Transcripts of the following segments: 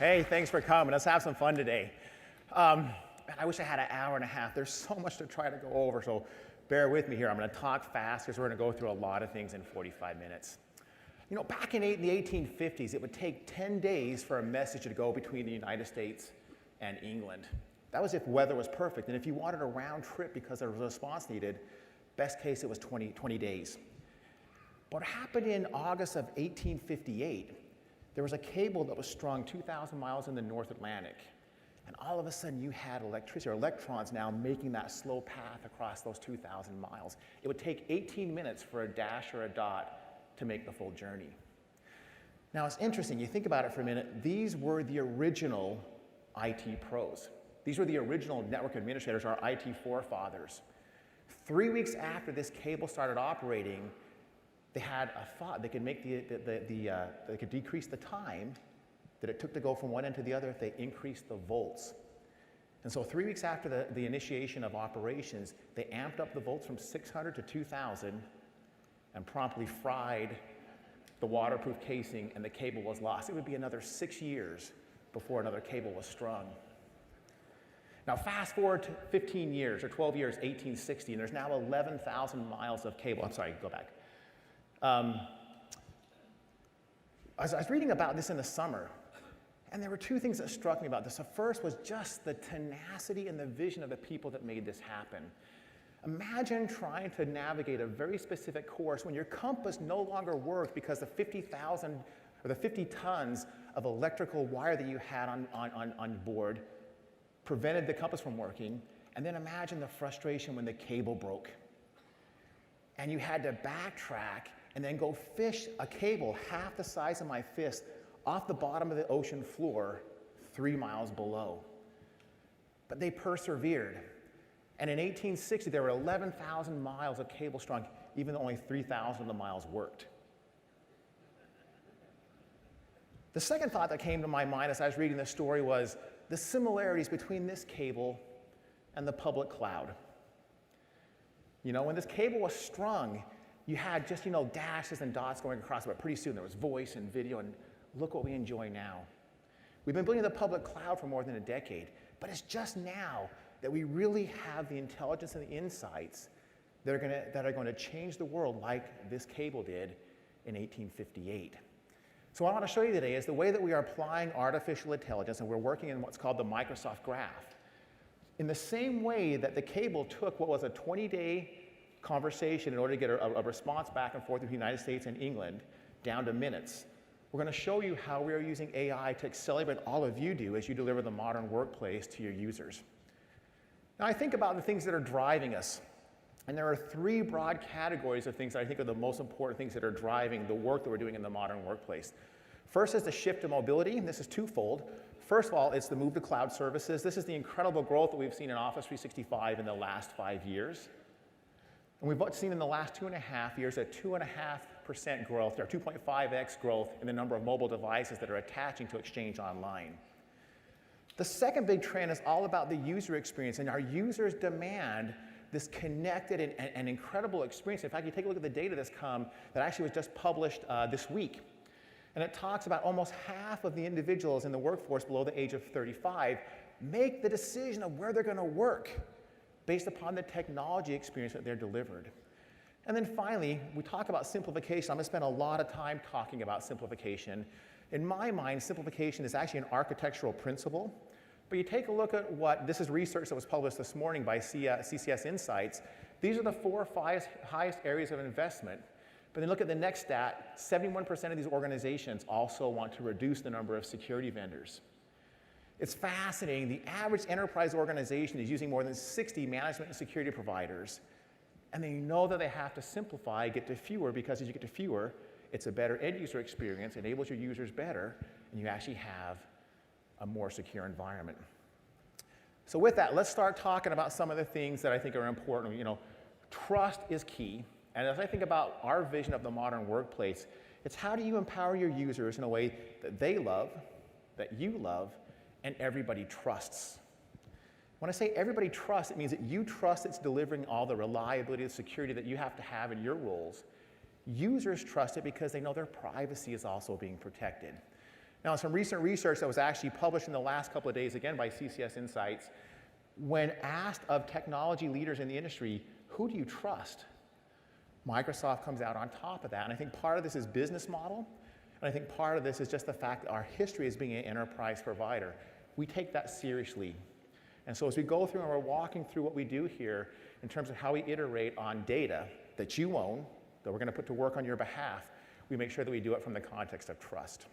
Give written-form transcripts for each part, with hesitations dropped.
Hey, thanks for coming. Let's have some fun today. Man, I wish I had an hour and a half. There's so much to try to go over, so bear with me here. I'm going to talk fast because we're going to go through a lot of things in 45 minutes. You know, back in the 1850s, it would take 10 days for a message to go between the United States and England. That was if weather was perfect. And if you wanted a round trip because there was a response needed, best case it was 20 days. But what happened in August of 1858, there was a cable that was strung 2,000 miles in the North Atlantic. And all of a sudden you had electricity, or electrons now making that slow path across those 2,000 miles. It would take 18 minutes for a dash or a dot to make the full journey. Now it's interesting, you think about it for a minute, these were the original IT pros. These were the original network administrators, our IT forefathers. 3 weeks after this cable started operating, they had a thought they could make they could decrease the time that it took to go from one end to the other if they increased the volts. And so 3 weeks after the initiation of operations, they amped up the volts from 600 to 2,000 and promptly fried the waterproof casing, and the cable was lost. It would be another 6 years before another cable was strung. Now fast forward to 15 years or 12 years, 1860, and there's now 11,000 miles of cable. I'm sorry, go back. I was reading about this in the summer, and there were two things that struck me about this. The first was just the tenacity and the vision of the people that made this happen. Imagine trying to navigate a very specific course when your compass no longer worked because the 50,000 or the 50 tons of electrical wire that you had on board prevented the compass from working. And then imagine the frustration when the cable broke. And you had to backtrack and then go fish a cable half the size of my fist off the bottom of the ocean floor 3 miles below. But they persevered. And in 1860, there were 11,000 miles of cable strung, even though only 3,000 of the miles worked. The second thought that came to my mind as I was reading this story was the similarities between this cable and the public cloud. You know, when this cable was strung, you had just, dashes and dots going across it, but pretty soon there was voice and video, and look what we enjoy now. We've been building the public cloud for more than a decade, but it's just now that we really have the intelligence and the insights that are going to change the world like this cable did in 1858. So what I want to show you today is the way that we are applying artificial intelligence, and we're working in what's called the Microsoft Graph. In the same way that the cable took what was a 20-day conversation in order to get a response back and forth with the United States and England down to minutes, we're going to show you how we are using AI to accelerate all of you do as you deliver the modern workplace to your users. Now I think about the things that are driving us, and there are three broad categories of things that I think are the most important things that are driving the work that we're doing in the modern workplace. First is the shift to mobility, and this is twofold. First of all, it's the move to cloud services. This is the incredible growth that we've seen in Office 365 in the last 5 years. And we've seen in the last 2.5 years a 2.5% growth, or 2.5x growth in the number of mobile devices that are attaching to Exchange Online. The second big trend is all about the user experience, and our users demand this connected and incredible experience. In fact, you take a look at the data that actually was just published this week. And it talks about almost half of the individuals in the workforce below the age of 35 make the decision of where they're going to work based upon the technology experience that they're delivered. And then finally, we talk about simplification. I'm going to spend a lot of time talking about simplification. In my mind, simplification is actually an architectural principle. But you take a look at this is research that was published this morning by CCS Insights. These are the 4 highest areas of investment. But then look at the next stat, 71% of these organizations also want to reduce the number of security vendors. It's fascinating. The average enterprise organization is using more than 60 management and security providers. And they know that they have to simplify, get to fewer, because as you get to fewer, it's a better end user experience, enables your users better, and you actually have a more secure environment. So with that, let's start talking about some of the things that I think are important. Trust is key. And as I think about our vision of the modern workplace, it's how do you empower your users in a way that they love, that you love, and everybody trusts. When I say everybody trusts, it means that you trust it's delivering all the reliability and security that you have to have in your roles. Users trust it because they know their privacy is also being protected. Now, some recent research that was actually published in the last couple of days, again by CCS Insights, when asked of technology leaders in the industry, who do you trust? Microsoft comes out on top of that. And I think part of this is business model, and I think part of this is just the fact that our history as being an enterprise provider. We take that seriously. And so as we go through and we're walking through what we do here in terms of how we iterate on data that you own, that we're going to put to work on your behalf, we make sure that we do it from the context of trust.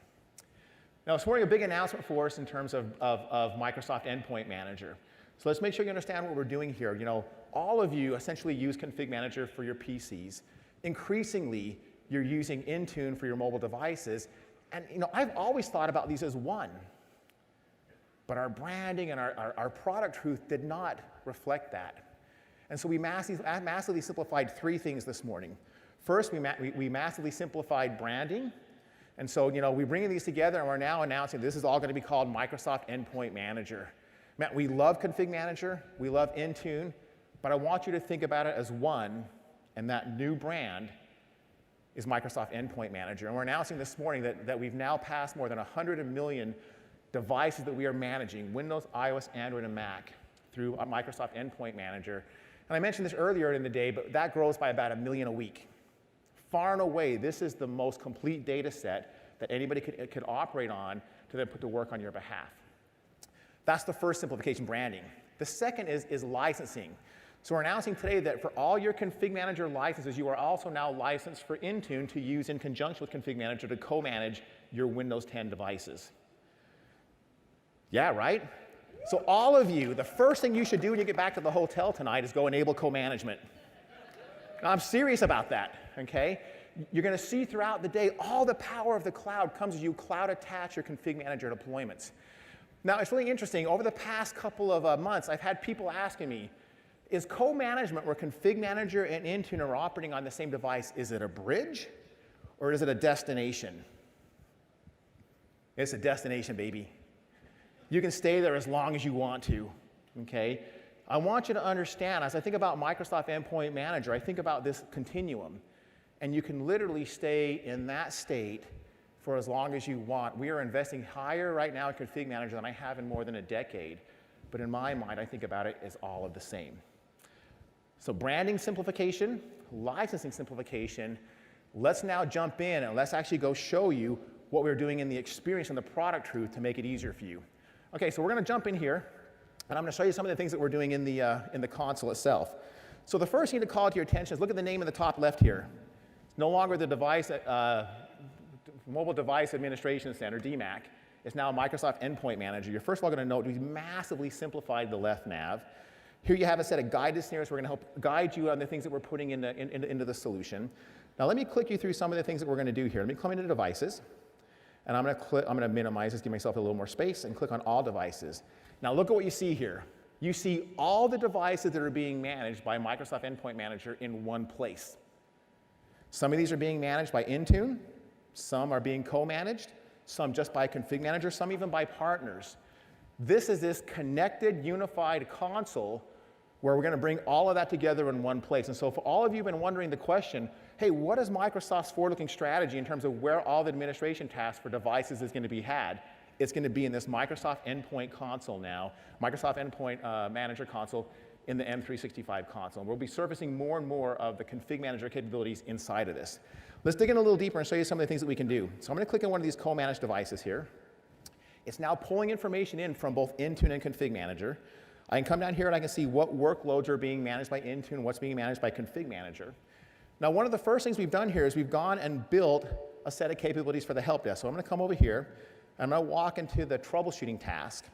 Now, this morning, a big announcement for us in terms of Microsoft Endpoint Manager. So let's make sure you understand what we're doing here. You know, all of you essentially use Config Manager for your PCs. Increasingly, you're using Intune for your mobile devices. And you know, I've always thought about these as one. But our branding and our product truth did not reflect that. And so we massively simplified three things this morning. First, we massively simplified branding. And so, you know, we're bringing these together, and we're now announcing this is all going to be called Microsoft Endpoint Manager. Matt, we love Config Manager, we love Intune, but I want you to think about it as one, and that new brand is Microsoft Endpoint Manager. And we're announcing this morning that we've now passed more than 100 million devices that we are managing, Windows, iOS, Android, and Mac, through Microsoft Endpoint Manager. And I mentioned this earlier in the day, but that grows by about 1 million a week. Far and away, this is the most complete data set that anybody could operate on to then put to work on your behalf. That's the first simplification, branding. The second is licensing. So we're announcing today that for all your Config Manager licenses, you are also now licensed for Intune to use in conjunction with Config Manager to co-manage your Windows 10 devices. Yeah, right? So all of you, the first thing you should do when you get back to the hotel tonight is go enable co-management. I'm serious about that, okay? You're going to see throughout the day all the power of the cloud comes as you cloud attach your Config Manager deployments. Now, it's really interesting. Over the past couple of months, I've had people asking me, is co-management where Config Manager and Intune are operating on the same device, is it a bridge or is it a destination? It's a destination, baby. You can stay there as long as you want to, okay? I want you to understand, as I think about Microsoft Endpoint Manager, I think about this continuum. And you can literally stay in that state for as long as you want. We are investing higher right now in Config Manager than I have in more than a decade. But in my mind, I think about it as all of the same. So branding simplification, licensing simplification. Let's now jump in and let's actually go show you what we're doing in the experience and the product truth to make it easier for you. Okay, so we're going to jump in here. And I'm going to show you some of the things that we're doing in the console itself. So the first thing to call to your attention is look at the name in the top left here. It's no longer the Mobile Device Administration Center, DMAC. It's now Microsoft Endpoint Manager. You're first of all going to note we've massively simplified the left nav. Here you have a set of guided scenarios. We're going to help guide you on the things that we're putting into the solution. Now let me click you through some of the things that we're going to do here. Let me come into Devices. And I'm going to minimize this, give myself a little more space, and click on All Devices. Now look at what you see here. You see all the devices that are being managed by Microsoft Endpoint Manager in one place. Some of these are being managed by Intune, some are being co-managed, some just by Config Manager, some even by partners. This is this connected, unified console where we're going to bring all of that together in one place. And so for all of you who've been wondering the question, hey, what is Microsoft's forward-looking strategy in terms of where all the administration tasks for devices is going to be had? It's going to be in this Microsoft Endpoint console now, Microsoft Endpoint Manager console in the M365 console. And we'll be surfacing more and more of the Config Manager capabilities inside of this. Let's dig in a little deeper and show you some of the things that we can do. So I'm going to click on one of these co-managed devices here. It's now pulling information in from both Intune and Config Manager. I can come down here and I can see what workloads are being managed by Intune and what's being managed by Config Manager. Now, one of the first things we've done here is we've gone and built a set of capabilities for the help desk. So I'm going to come over here. I'm going to walk into the troubleshooting task,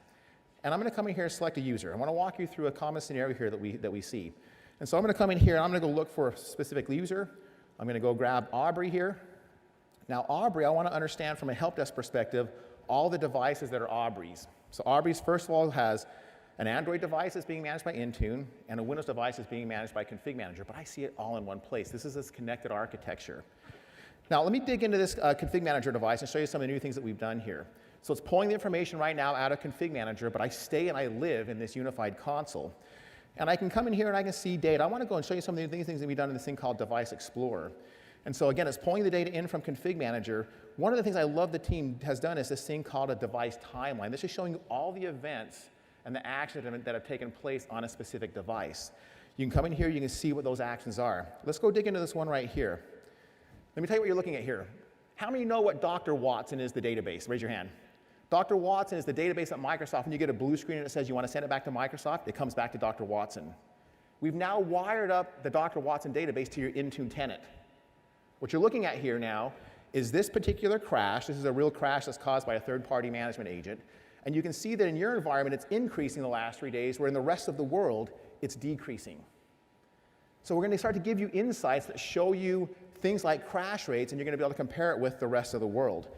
and I'm going to come in here and select a user. I want to walk you through a common scenario here that we see. And so I'm going to come in here, and I'm going to go look for a specific user. I'm going to go grab Aubrey here. Now, Aubrey, I want to understand from a help desk perspective all the devices that are Aubrey's. So Aubrey's, first of all, has an Android device that's being managed by Intune, and a Windows device is being managed by Config Manager, but I see it all in one place. This is this connected architecture. Now, let me dig into this Config Manager device and show you some of the new things that we've done here. So it's pulling the information right now out of Config Manager, but I stay and I live in this unified console. And I can come in here and I can see data. I want to go and show you some of the things that we've done in this thing called Device Explorer. And so again, it's pulling the data in from Config Manager. One of the things I love the team has done is this thing called a device timeline. This is showing you all the events and the actions that have taken place on a specific device. You can come in here, you can see what those actions are. Let's go dig into this one right here. Let me tell you what you're looking at here. How many know what Dr. Watson is the database? Raise your hand. Dr. Watson is the database at Microsoft, and you get a blue screen and it says you want to send it back to Microsoft, it comes back to Dr. Watson. We've now wired up the Dr. Watson database to your Intune tenant. What you're looking at here now is this particular crash. This is a real crash that's caused by a third-party management agent. And you can see that in your environment, it's increasing the last 3 days, where in the rest of the world, it's decreasing. So we're going to start to give you insights that show you things like crash rates, and you're going to be able to compare it with the rest of the world.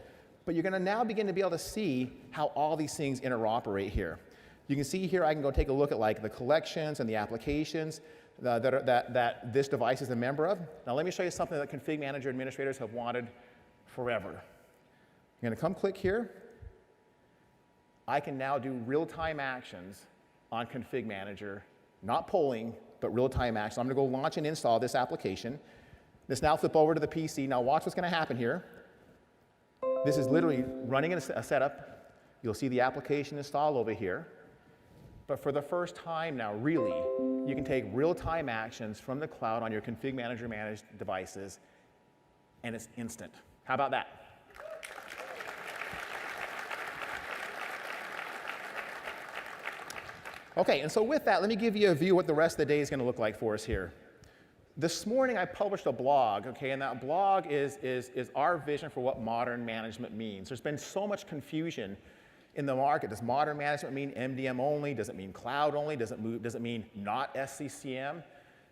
But you're going to now begin to be able to see how all these things interoperate here. You can see here, I can go take a look at like the collections and the applications that this device is a member of. Now let me show you something that Config Manager administrators have wanted forever. I'm going to come click here. I can now do real-time actions on Config Manager, not polling, but real-time actions. I'm going to go launch and install this application. This now flip over to the PC. Now watch what's going to happen here. This is literally running in a setup. You'll see the application install over here. But for the first time now, really, you can take real-time actions from the cloud on your Config Manager managed devices, and it's instant. How about that? Okay, and so with that, let me give you a view of what the rest of the day is going to look like for us here. This morning, I published a blog, okay, and that blog is our vision for what modern management means. There's been so much confusion in the market. Does modern management mean MDM only? Does it mean cloud only? Does it mean not SCCM?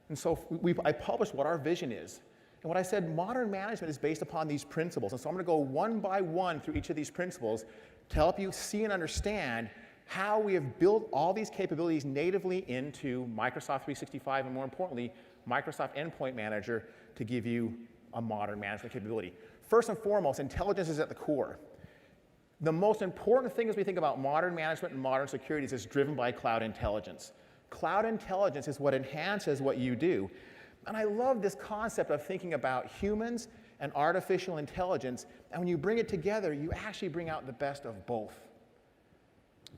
And so I published what our vision is. And what I said, modern management is based upon these principles. And so I'm going to go one by one through each of these principles to help you see and understand how we have built all these capabilities natively into Microsoft 365, and more importantly, Microsoft Endpoint Manager to give you a modern management capability. First and foremost, intelligence is at the core. The most important thing as we think about modern management and modern security is it's driven by cloud intelligence. Cloud intelligence is what enhances what you do. And I love this concept of thinking about humans and artificial intelligence, and when you bring it together, you actually bring out the best of both.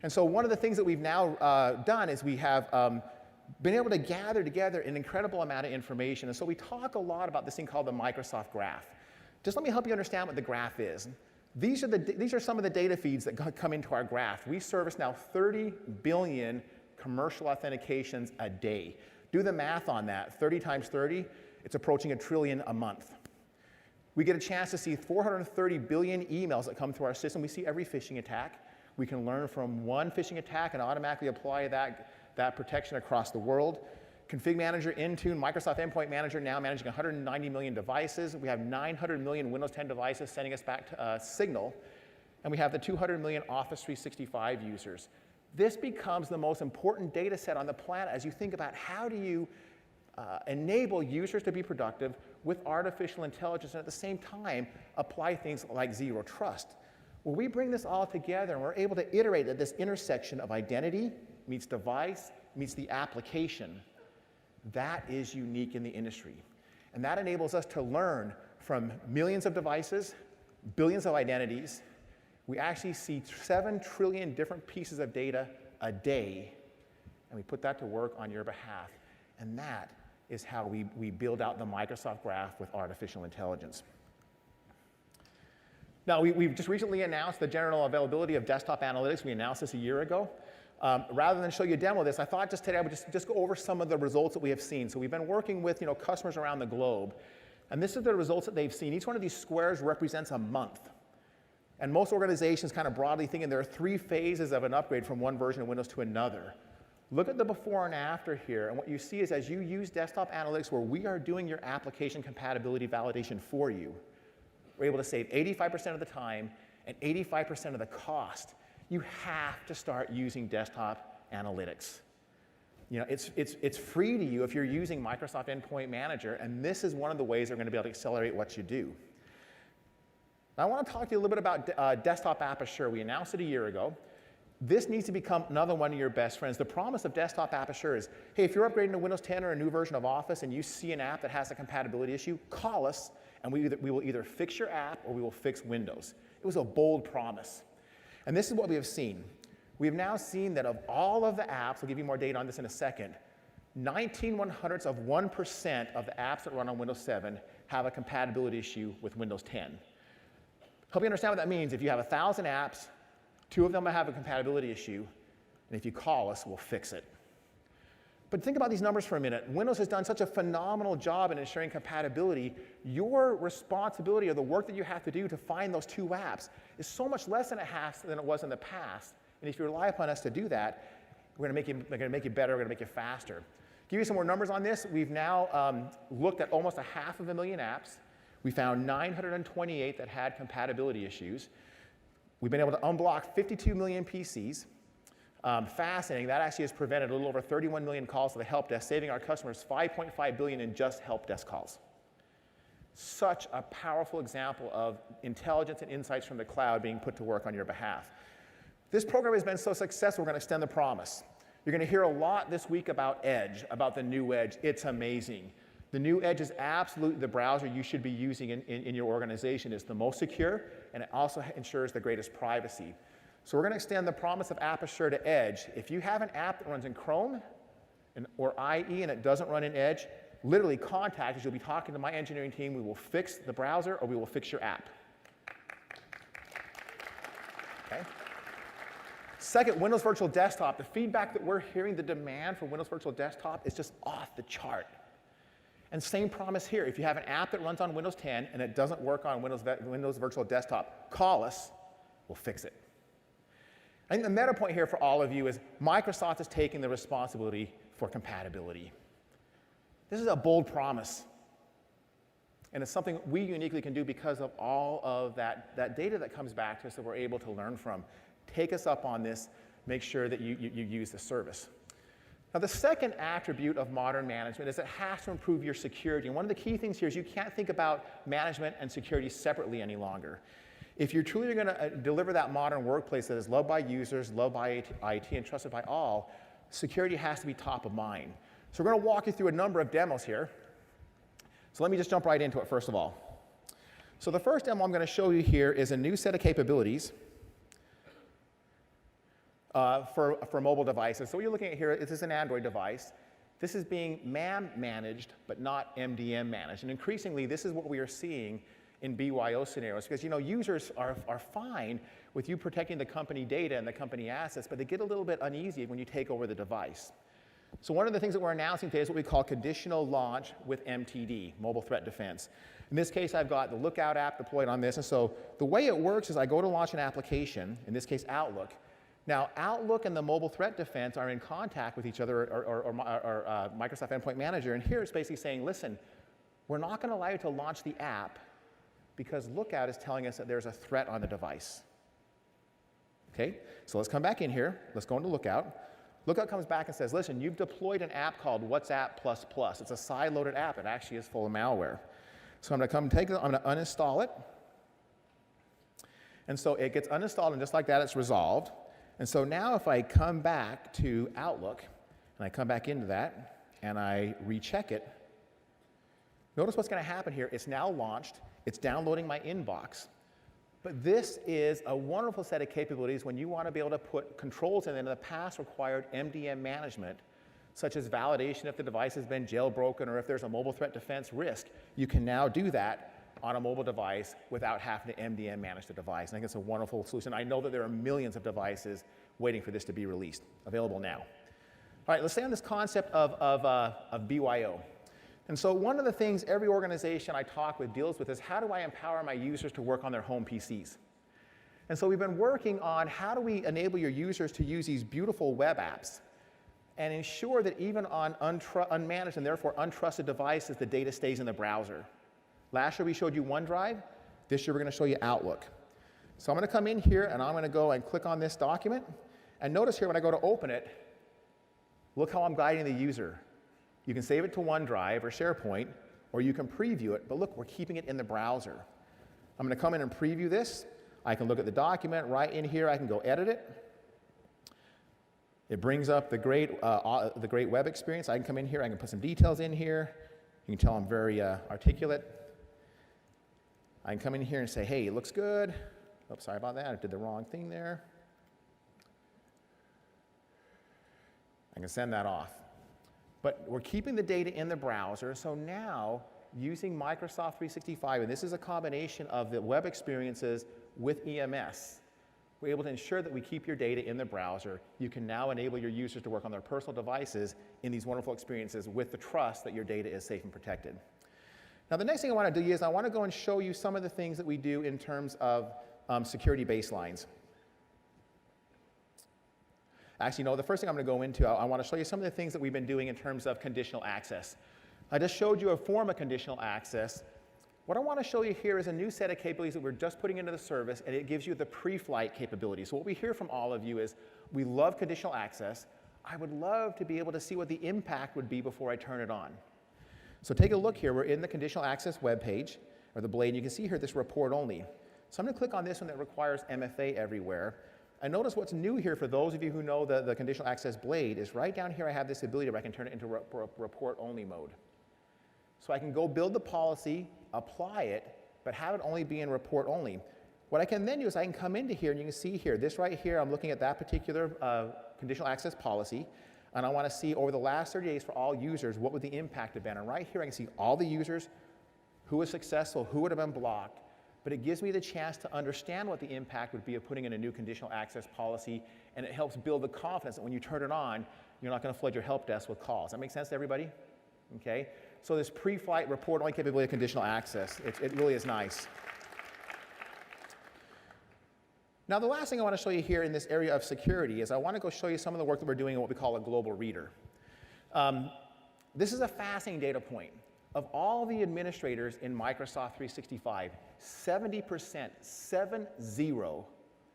And so one of the things that we've now done is we have been able to gather together an incredible amount of information. And so we talk a lot about this thing called the Microsoft Graph. Just let me help you understand what the graph is. These are some of the data feeds that come into our graph. We service now 30 billion commercial authentications a day. Do the math on that. 30 times 30, it's approaching 1 trillion a month. We get a chance to see 430 billion emails that come through our system. We see every phishing attack. We can learn from one phishing attack and automatically apply that protection across the world. Config Manager, Intune, Microsoft Endpoint Manager now managing 190 million devices. We have 900 million Windows 10 devices sending us back to Signal. And we have the 200 million Office 365 users. This becomes the most important data set on the planet as you think about how do you enable users to be productive with artificial intelligence and at the same time apply things like zero trust. When we bring this all together and we're able to iterate at this intersection of identity meets device meets the application, that is unique in the industry. And that enables us to learn from millions of devices, billions of identities. We actually see 7 trillion different pieces of data a day, and we put that to work on your behalf. And that is how we build out the Microsoft Graph with artificial intelligence. Now, we've just recently announced the general availability of desktop analytics. We announced this a year ago. Rather than show you a demo of this, I thought just today I would just go over some of the results that we have seen. So we've been working with customers around the globe, and this is the results that they've seen. Each one of these squares represents a month. And most organizations kind of broadly thinking there are 3 phases of an upgrade from one version of Windows to another. Look at the before and after here, and what you see is as you use desktop analytics where we are doing your application compatibility validation for you, we're able to save 85% of the time and 85% of the cost. You have to start using desktop analytics. It's free to you if you're using Microsoft Endpoint Manager, and this is one of the ways they're going to be able to accelerate what you do. Now, I want to talk to you a little bit about Desktop App Assure. We announced it a year ago. This needs to become another one of your best friends. The promise of Desktop App Assure is, hey, if you're upgrading to Windows 10 or a new version of Office and you see an app that has a compatibility issue, call us and we will either fix your app or we will fix Windows. It was a bold promise. And this is what we have seen. We have now seen that of all of the apps, I'll give you more data on this in a second, 19/100ths of 1% of the apps that run on Windows 7 have a compatibility issue with Windows 10. Help you understand what that means. If you have 1,000 apps, 2 of them have a compatibility issue, and if you call us, we'll fix it. But think about these numbers for a minute. Windows has done such a phenomenal job in ensuring compatibility. Your responsibility or the work that you have to do to find those 2 apps is so much less than it was in the past. And if you rely upon us to do that, we're going to make you better, we're going to make you faster. Give you some more numbers on this. We've now looked at almost 500,000 apps. We found 928 that had compatibility issues. We've been able to unblock 52 million PCs. Fascinating, that actually has prevented a little over 31 million calls to the help desk, saving our customers $5.5 billion in just help desk calls. Such a powerful example of intelligence and insights from the cloud being put to work on your behalf. This program has been so successful, we're going to extend the promise. You're going to hear a lot this week about Edge, about the new Edge. It's amazing. The new Edge is absolutely the browser you should be using in your organization. It's the most secure, and it also ensures the greatest privacy. So we're going to extend the promise of App Assure to Edge. If you have an app that runs in Chrome or IE and it doesn't run in Edge, literally contact us. You'll be talking to my engineering team. We will fix the browser or we will fix your app. Okay? Second, Windows Virtual Desktop. The feedback that we're hearing, the demand for Windows Virtual Desktop is just off the chart. And same promise here. If you have an app that runs on Windows 10 and it doesn't work on Windows Virtual Desktop, call us. We'll fix it. I think the meta point here for all of you is Microsoft is taking the responsibility for compatibility. This is a bold promise. And it's something we uniquely can do because of all of that data that comes back to us that we're able to learn from. Take us up on this. Make sure that you use the service. Now, the second attribute of modern management is it has to improve your security. And one of the key things here is you can't think about management and security separately any longer. If you're truly going to deliver that modern workplace that is loved by users, loved by IT, and trusted by all, security has to be top of mind. So we're going to walk you through a number of demos here. So let me just jump right into it first of all. So the first demo I'm going to show you here is a new set of capabilities for mobile devices. So what you're looking at here, this is an Android device. This is being MAM managed, but not MDM managed. And increasingly, this is what we are seeing in BYO scenarios, because users are fine with you protecting the company data and the company assets, but they get a little bit uneasy when you take over the device. So one of the things that we're announcing today is what we call conditional launch with MTD, Mobile Threat Defense. In this case, I've got the Lookout app deployed on this, and so the way it works is I go to launch an application, in this case Outlook. Now, Outlook and the Mobile Threat Defense are in contact with each other, or Microsoft Endpoint Manager, and here it's basically saying, listen, we're not going to allow you to launch the app because Lookout is telling us that there's a threat on the device. Okay, so let's come back in here. Let's go into Lookout. Lookout comes back and says, listen, you've deployed an app called WhatsApp++. It's a side-loaded app. It actually is full of malware. So I'm going to come take it, I'm going to uninstall it. And so it gets uninstalled, and just like that, it's resolved. And so now if I come back to Outlook, and I come back into that, and I recheck it, notice what's going to happen here. It's now launched. It's downloading my inbox. But this is a wonderful set of capabilities when you want to be able to put controls in the past required MDM management, such as validation if the device has been jailbroken or if there's a mobile threat defense risk. You can now do that on a mobile device without having to MDM manage the device. I think it's a wonderful solution. I know that there are millions of devices waiting for this to be released, available now. All right, let's stay on this concept of BYO. And so one of the things every organization I talk with deals with is how do I empower my users to work on their home PCs? And so we've been working on how do we enable your users to use these beautiful web apps and ensure that even on unmanaged and therefore untrusted devices, the data stays in the browser. Last year we showed you OneDrive. This year we're going to show you Outlook. So I'm going to come in here and I'm going to go and click on this document. And notice here when I go to open it, look how I'm guiding the user. You can save it to OneDrive or SharePoint, or you can preview it, but look, we're keeping it in the browser. I'm going to come in and preview this. I can look at the document right in here. I can go edit it. It brings up the great web experience. I can come in here. I can put some details in here. You can tell I'm very articulate. I can come in here and say, hey, it looks good. Oops, sorry about that, I did the wrong thing there. I can send that off. But we're keeping the data in the browser, so now using Microsoft 365, and this is a combination of the web experiences with EMS, we're able to ensure that we keep your data in the browser. You can now enable your users to work on their personal devices in these wonderful experiences with the trust that your data is safe and protected. Now, the next thing I want to do is I want to go and show you some of the things that we do in terms of security baselines. Actually, no, the first thing I'm going to go into, I want to show you some of the things that we've been doing in terms of conditional access. I just showed you a form of conditional access. What I want to show you here is a new set of capabilities that we're just putting into the service, and it gives you the pre-flight capability. So what we hear from all of you is, we love conditional access. I would love to be able to see what the impact would be before I turn it on. So take a look here. We're in the conditional access web page, or the blade. You can see here this report only. So I'm going to click on this one that requires MFA everywhere. And notice what's new here for those of you who know the conditional access blade is right down here I have this ability where I can turn it into report only mode. So I can go build the policy, apply it, but have it only be in report only. What I can then do is I can come into here and you can see here, this right here, I'm looking at that particular conditional access policy, and I want to see over the last 30 days for all users, what would the impact have been. And right here I can see all the users, who was successful, who would have been blocked, but it gives me the chance to understand what the impact would be of putting in a new conditional access policy, and it helps build the confidence that when you turn it on, you're not going to flood your help desk with calls. That make sense to everybody? Okay? So this pre-flight report-only capability of conditional access, it really is nice. Now, the last thing I want to show you here in this area of security is I want to go show you some of the work that we're doing in what we call a global reader. This is a fascinating data point. Of all the administrators in Microsoft 365, 70%, 7-0,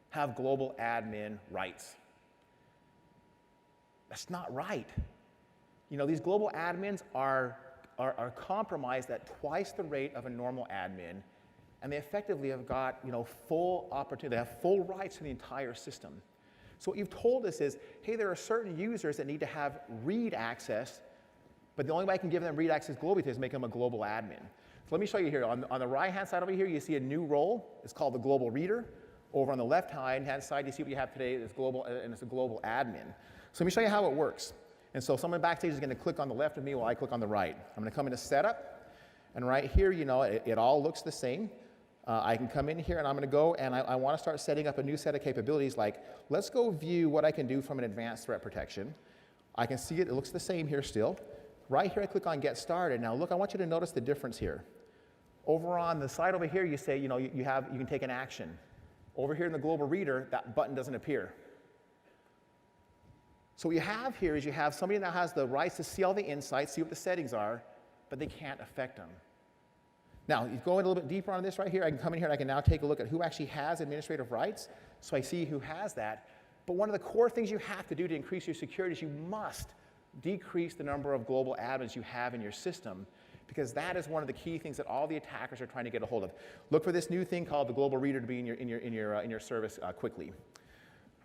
have global admin rights. That's not right. You know, these global admins are compromised at twice the rate of a normal admin, and they effectively have got, you know, full opportunity, they have full rights to the entire system. So what you've told us is, hey, there are certain users that need to have read access, but the only way I can give them read access globally is make them a global admin. So let me show you here. On the right-hand side over here, you see a new role. It's called the global reader. Over on the left-hand side, you see what you have today is global, and it's a global admin. So let me show you how it works. And so someone backstage is going to click on the left of me while I click on the right. I'm going to come into Setup, and right here, you know, it all looks the same. I can come in here, and I'm going to go, and I want to start setting up a new set of capabilities, like, let's go view what I can do from an advanced threat protection. I can see it looks the same here still. Right here, I click on Get Started. Now, look, I want you to notice the difference here. Over on the side over here, you say, you know, you can take an action. Over here in the global reader, that button doesn't appear. So what you have here is you have somebody that has the rights to see all the insights, see what the settings are, but they can't affect them. Now, you go in a little bit deeper on this right here. I can come in here and I can now take a look at who actually has administrative rights. So I see who has that. But one of the core things you have to do to increase your security is you must decrease the number of global admins you have in your system, because that is one of the key things that all the attackers are trying to get a hold of. Look for this new thing called the global reader to be in your service quickly.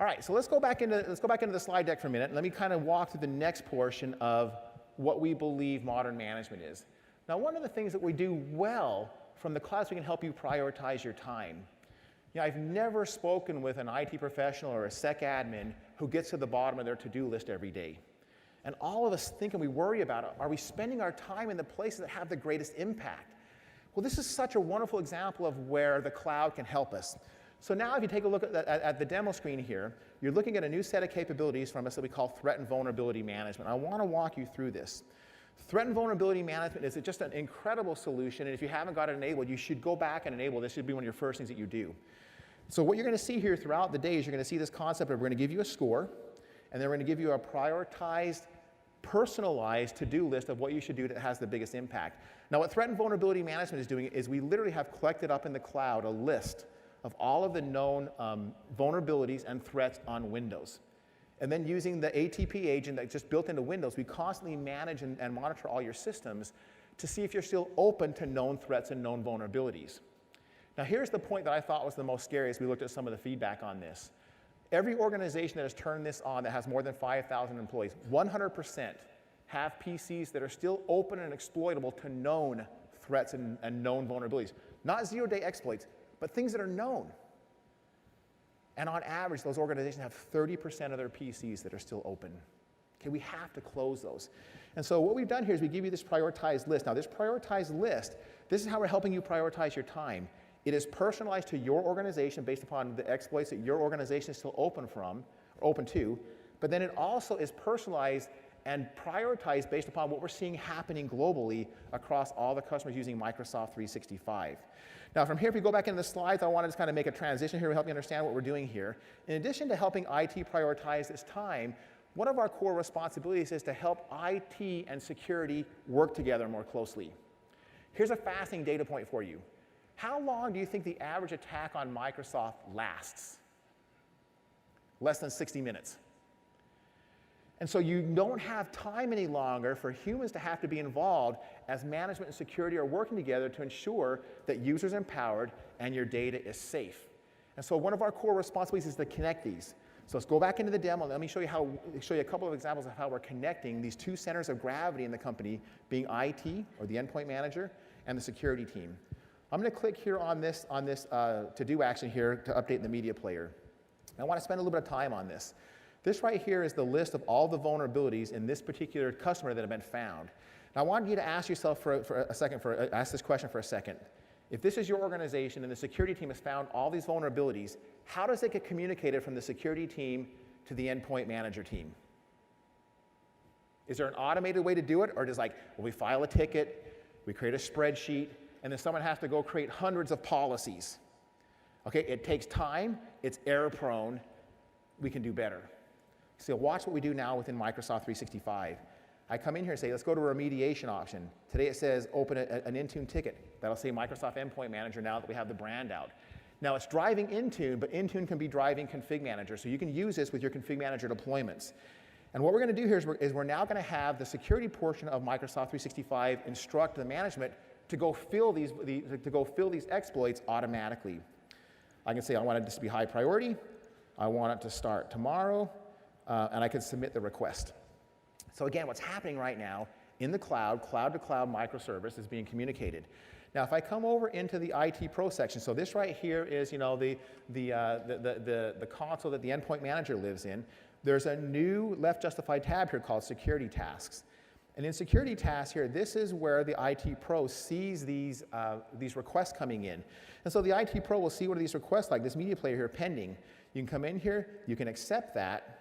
All right, so let's go back into the slide deck for a minute. Let me kind of walk through the next portion of what we believe modern management is. Now, one of the things that we do well from the cloud is we can help you prioritize your time. You know, I've never spoken with an IT professional or a sec admin who gets to the bottom of their to-do list every day. And all of us think and we worry about it. Are we spending our time in the places that have the greatest impact? Well, this is such a wonderful example of where the cloud can help us. So now if you take a look at the demo screen here, you're looking at a new set of capabilities from us that we call threat and vulnerability management. I want to walk you through this. Threat and vulnerability management is just an incredible solution, and if you haven't got it enabled, you should go back and enable this. Should be one of your first things that you do. So what you're going to see here throughout the day is you're going to see this concept of we're going to give you a score, and then we're going to give you a prioritized, personalized to-do list of what you should do that has the biggest impact. Now, what threat and vulnerability management is doing is we literally have collected up in the cloud a list of all of the known vulnerabilities and threats on Windows. And then using the ATP agent that's just built into Windows, we constantly manage and monitor all your systems to see if you're still open to known threats and known vulnerabilities. Now, here's the point that I thought was the most scary as we looked at some of the feedback on this. Every organization that has turned this on that has more than 5,000 employees, 100% have PCs that are still open and exploitable to known threats and known vulnerabilities. Not zero-day exploits, but things that are known. And on average, those organizations have 30% of their PCs that are still open. Okay, we have to close those. And so what we've done here is we give you this prioritized list. Now this prioritized list, this is how we're helping you prioritize your time. It is personalized to your organization based upon the exploits that your organization is still open to, but then it also is personalized and prioritized based upon what we're seeing happening globally across all the customers using Microsoft 365. Now from here, if you go back into the slides, I want to just kind of make a transition here to help you understand what we're doing here. In addition to helping IT prioritize its time, one of our core responsibilities is to help IT and security work together more closely. Here's a fascinating data point for you. How long do you think the average attack on Microsoft lasts? Less than 60 minutes. And so you don't have time any longer for humans to have to be involved as management and security are working together to ensure that users are empowered and your data is safe. And so one of our core responsibilities is to connect these. So let's go back into the demo. Let me show you a couple of examples of how we're connecting these two centers of gravity in the company, being IT, or the endpoint manager, and the security team. I'm going to click here on this to-do action here to update the media player. I want to spend a little bit of time on this. This right here is the list of all the vulnerabilities in this particular customer that have been found. Now I want you to ask yourself ask this question for a second. If this is your organization and the security team has found all these vulnerabilities, how does it get communicated from the security team to the endpoint manager team? Is there an automated way to do it, or does we file a ticket, we create a spreadsheet, and then someone has to go create hundreds of policies? Okay, it takes time, it's error prone, we can do better. So watch what we do now within Microsoft 365. I come in here and say, let's go to a remediation option. Today it says open an Intune ticket. That'll say Microsoft Endpoint Manager now that we have the brand out. Now it's driving Intune, but Intune can be driving Config Manager, so you can use this with your Config Manager deployments. And what we're going to do here is we're now going to have the security portion of Microsoft 365 instruct the management to go fill these exploits automatically. I can say I want it to be high priority, I want it to start tomorrow, and I can submit the request. So again, what's happening right now in the cloud-to-cloud microservice is being communicated. Now, if I come over into the IT Pro section, so this right here is the console that the endpoint manager lives in. There's a new left justified tab here called Security Tasks. And in Security Tasks here, this is where the IT Pro sees these requests coming in. And so the IT Pro will see what are these requests like, this media player here pending. You can come in here, you can accept that,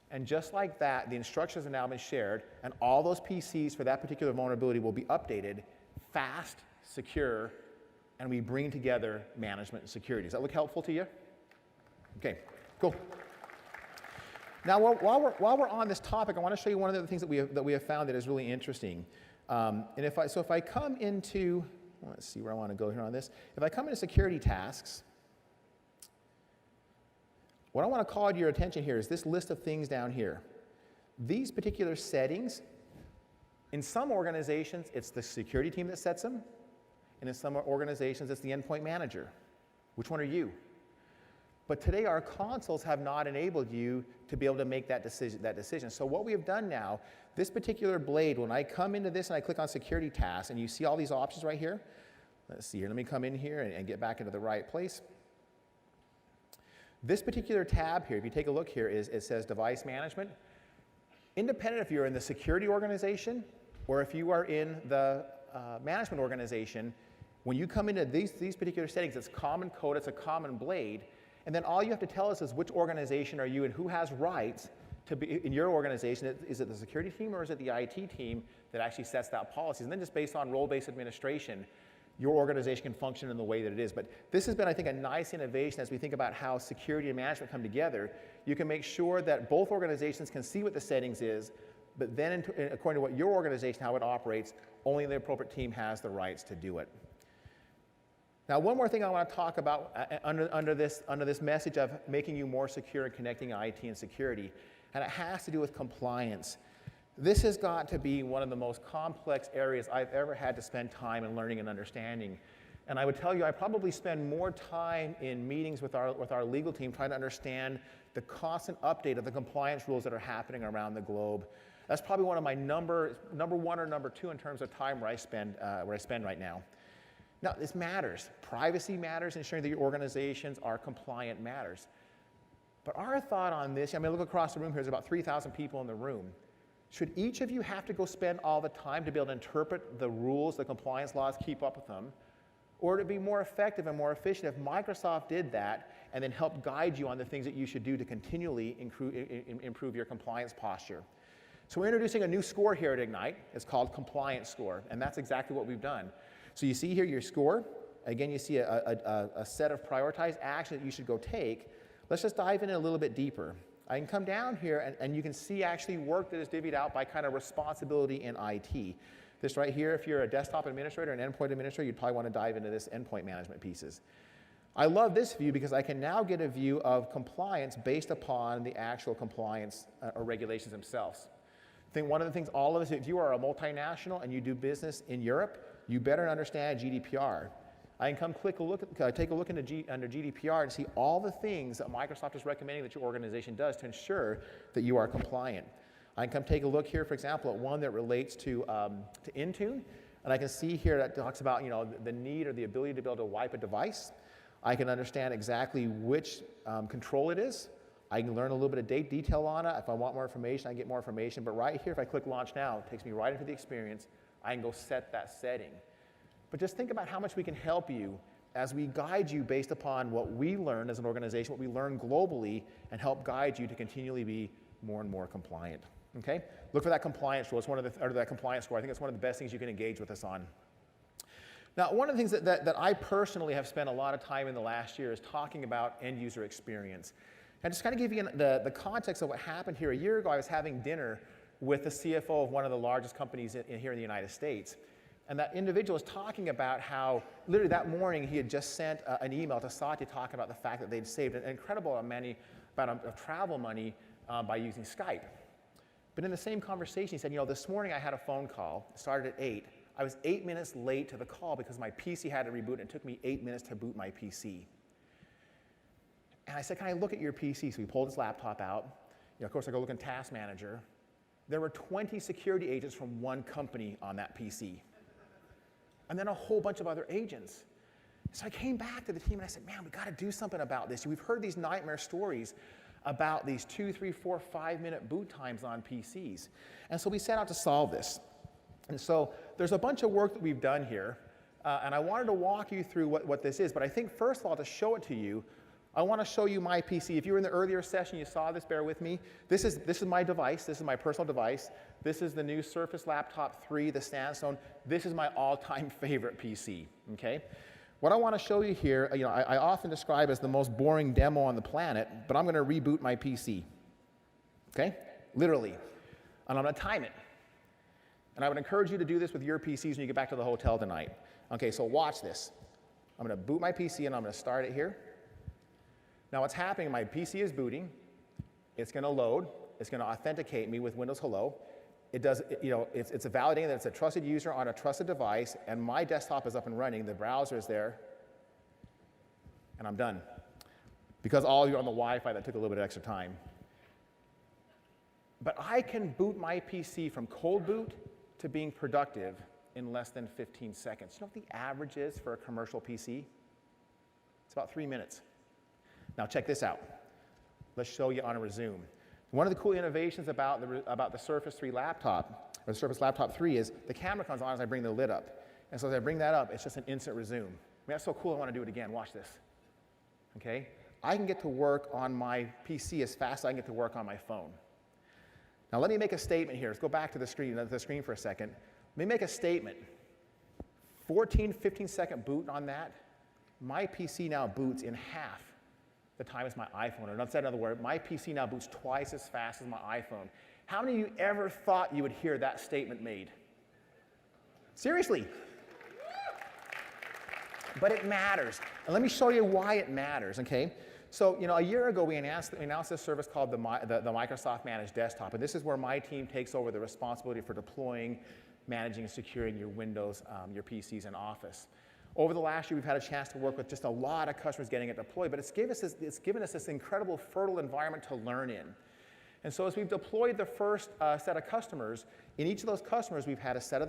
and just like that, the instructions have now been shared, and all those PCs for that particular vulnerability will be updated fast, secure, and we bring together management and security. Does that look helpful to you? Okay, cool. Now, while we're on this topic, I want to show you one of the things that we have found that is really interesting. And if I come into, let's see where I want to go here on this. If I come into Security Tasks, what I want to call to your attention here is this list of things down here. These particular settings, in some organizations, it's the security team that sets them, and in some organizations, it's the endpoint manager. Which one are you? But today, our consoles have not enabled you to be able to make that decision. So what we have done now, this particular blade, when I come into this and I click on Security Tasks, and you see all these options right here. Let's see here. Let me come in here and get back into the right place. This particular tab here, if you take a look here, it says Device Management. Independent if you're in the security organization or if you are in the management organization, when you come into these particular settings, it's common code, it's a common blade, and then all you have to tell us is which organization are you and who has rights to be in your organization. Is it the security team or is it the IT team that actually sets that policy? And then just based on role-based administration, your organization can function in the way that it is. But this has been, I think, a nice innovation as we think about how security and management come together. You can make sure that both organizations can see what the settings is, but then according to what your organization, how it operates, only the appropriate team has the rights to do it. Now, one more thing I want to talk about under this message of making you more secure and connecting IT and security, and it has to do with compliance. This has got to be one of the most complex areas I've ever had to spend time in learning and understanding. And I would tell you, I probably spend more time in meetings with our legal team trying to understand the constant update of the compliance rules that are happening around the globe. That's probably one of my number one or number two in terms of time where I spend right now. Now, this matters. Privacy matters, ensuring that your organizations are compliant matters. But our thought on this, I mean, look across the room here, there's about 3,000 people in the room. Should each of you have to go spend all the time to be able to interpret the rules, the compliance laws, keep up with them? Or would it be more effective and more efficient if Microsoft did that and then helped guide you on the things that you should do to continually improve your compliance posture? So we're introducing a new score here at Ignite. It's called Compliance Score, and that's exactly what we've done. So you see here your score. Again, you see a set of prioritized actions that you should go take. Let's just dive in a little bit deeper. I can come down here, and you can see actually work that is divvied out by kind of responsibility in IT. This right here, if you're a desktop administrator, an endpoint administrator, you'd probably want to dive into this endpoint management pieces. I love this view because I can now get a view of compliance based upon the actual compliance or regulations themselves. I think one of the things all of us, if you are a multinational and you do business in Europe, you better understand GDPR. I can come take a look under GDPR and see all the things that Microsoft is recommending that your organization does to ensure that you are compliant. I can come take a look here, for example, at one that relates to Intune, and I can see here that talks about the need or the ability to be able to wipe a device. I can understand exactly which control it is. I can learn a little bit of detail on it. If I want more information, I can get more information. But right here, if I click Launch Now, it takes me right into the experience. I can go set that setting. But just think about how much we can help you as we guide you based upon what we learn as an organization, what we learn globally, and help guide you to continually be more and more compliant. Okay? Look for that compliance rule. It's one of the, or that compliance score. I think it's one of the best things you can engage with us on. Now, one of the things that I personally have spent a lot of time in the last year is talking about end user experience. And just kind of give you the context of what happened here. A year ago, I was having dinner with the CFO of one of the largest companies here in the United States. And that individual was talking about how, literally that morning, he had just sent an email to Satya talking about the fact that they'd saved an incredible amount of travel money by using Skype. But in the same conversation, he said, this morning I had a phone call. It started at 8. I was 8 minutes late to the call because my PC had to reboot, and it took me 8 minutes to boot my PC. And I said, can I look at your PC? So he pulled his laptop out. Of course, I go look in Task Manager. There were 20 security agents from one company on that PC. And then a whole bunch of other agents. So I came back to the team and I said, man, we got to do something about this. We've heard these nightmare stories about these 2, 3, 4, 5-minute boot times on PCs. And so we set out to solve this. And so there's a bunch of work that we've done here. And I wanted to walk you through what this is. But I think, first of all, to show it to you, I want to show you my PC. If you were in the earlier session, you saw this, bear with me. This is my device. This is my personal device. This is the new Surface Laptop 3, the Sandstone. This is my all-time favorite PC, okay? What I want to show you here, I often describe as the most boring demo on the planet, but I'm going to reboot my PC, okay? Literally. And I'm going to time it. And I would encourage you to do this with your PCs when you get back to the hotel tonight. Okay, so watch this. I'm going to boot my PC, and I'm going to start it here. Now what's happening, my PC is booting. It's going to load. It's going to authenticate me with Windows Hello. It does, it's validating that it's a trusted user on a trusted device, and my desktop is up and running. The browser is there, and I'm done. Because all of you are on the Wi-Fi, that took a little bit of extra time. But I can boot my PC from cold boot to being productive in less than 15 seconds. You know what the average is for a commercial PC? It's about 3 minutes. Now check this out. Let's show you on a resume. One of the cool innovations about the Surface 3 laptop, or the Surface Laptop 3, is the camera comes on as I bring the lid up. And so as I bring that up, it's just an instant resume. I mean, that's so cool, I want to do it again. Watch this. Okay? I can get to work on my PC as fast as I can get to work on my phone. Now let me make a statement here. Let's go back to the screen for a second. Let me make a statement. 14, 15-second boot on that, my PC now boots in half the time as my iPhone. Or said another word, my PC now boots twice as fast as my iPhone. How many of you ever thought you would hear that statement made? Seriously. But it matters. And let me show you why it matters, okay? So, a year ago, we announced this service called the Microsoft Managed Desktop. And this is where my team takes over the responsibility for deploying, managing, and securing your Windows, your PCs, and Office. Over the last year, we've had a chance to work with just a lot of customers getting it deployed, but it's given us this incredible fertile environment to learn in. And so as we've deployed the first set of customers, in each of those customers, we've had a set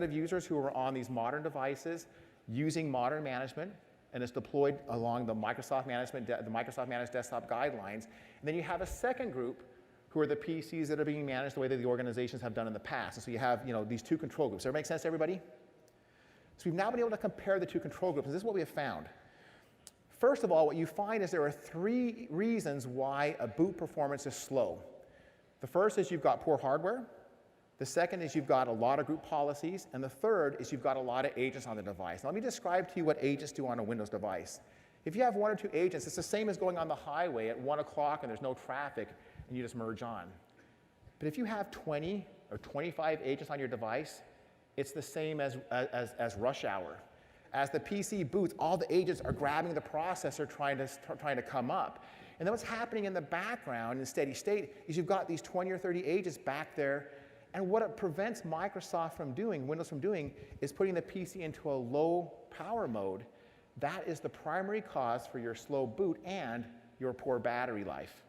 of users who are on these modern devices using modern management, and it's deployed along the Microsoft Managed Desktop guidelines. And then you have a second group who are the PCs that are being managed the way that the organizations have done in the past. And so you have these two control groups. Does that make sense to everybody? So we've now been able to compare the two control groups, and this is what we have found. First of all, what you find is there are 3 reasons why a boot performance is slow. The first is you've got poor hardware. The second is you've got a lot of group policies. And the third is you've got a lot of agents on the device. Now, let me describe to you what agents do on a Windows device. If you have 1 or 2 agents, it's the same as going on the highway at 1 o'clock and there's no traffic and you just merge on. But if you have 20 or 25 agents on your device, it's the same as rush hour. As the PC boots, all the agents are grabbing the processor trying to come up. And then what's happening in the background in steady state is you've got these 20 or 30 agents back there. And what it prevents Microsoft from doing, Windows from doing, is putting the PC into a low power mode. That is the primary cause for your slow boot and your poor battery life.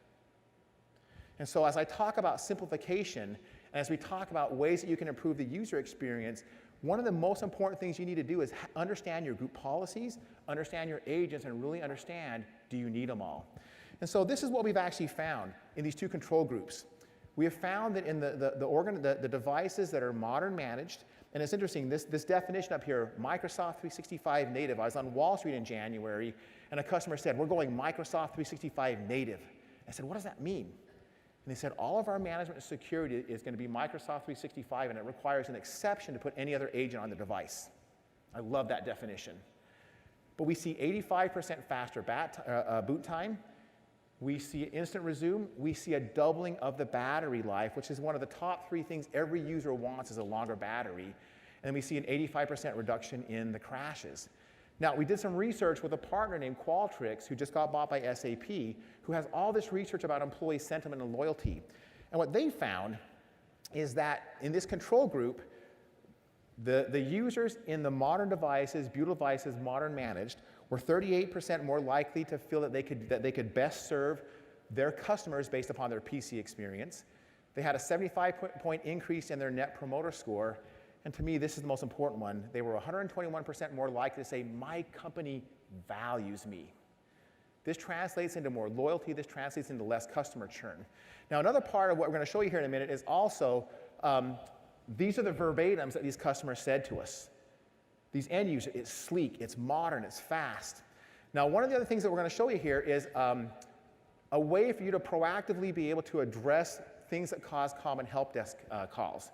And so as I talk about simplification, and as we talk about ways that you can improve the user experience, one of the most important things you need to do is understand your group policies, understand your agents, and really understand, do you need them all? And so this is what we've actually found in these 2 control groups. We have found that in the devices that are modern managed, and it's interesting, this definition up here, Microsoft 365 native. I was on Wall Street in January, and a customer said, we're going Microsoft 365 native. I said, what does that mean? And they said, all of our management and security is going to be Microsoft 365, and it requires an exception to put any other agent on the device. I love that definition. But we see 85% faster boot time. We see instant resume. We see a doubling of the battery life, which is one of the top 3 things every user wants is a longer battery. And then we see an 85% reduction in the crashes. Now, we did some research with a partner named Qualtrics, who just got bought by SAP, who has all this research about employee sentiment and loyalty. And what they found is that in this control group, the users in the modern devices, Buell devices, modern managed, were 38% more likely to feel that they could best serve their customers based upon their PC experience. They had a 75-point increase in their Net Promoter Score. And to me, this is the most important one. They were 121% more likely to say, my company values me. This translates into more loyalty. This translates into less customer churn. Now, another part of what we're going to show you here in a minute is also, these are the verbatims that these customers said to us. These end users, it's sleek, it's modern, it's fast. Now, one of the other things that we're going to show you here is a way for you to proactively be able to address things that cause common help desk calls.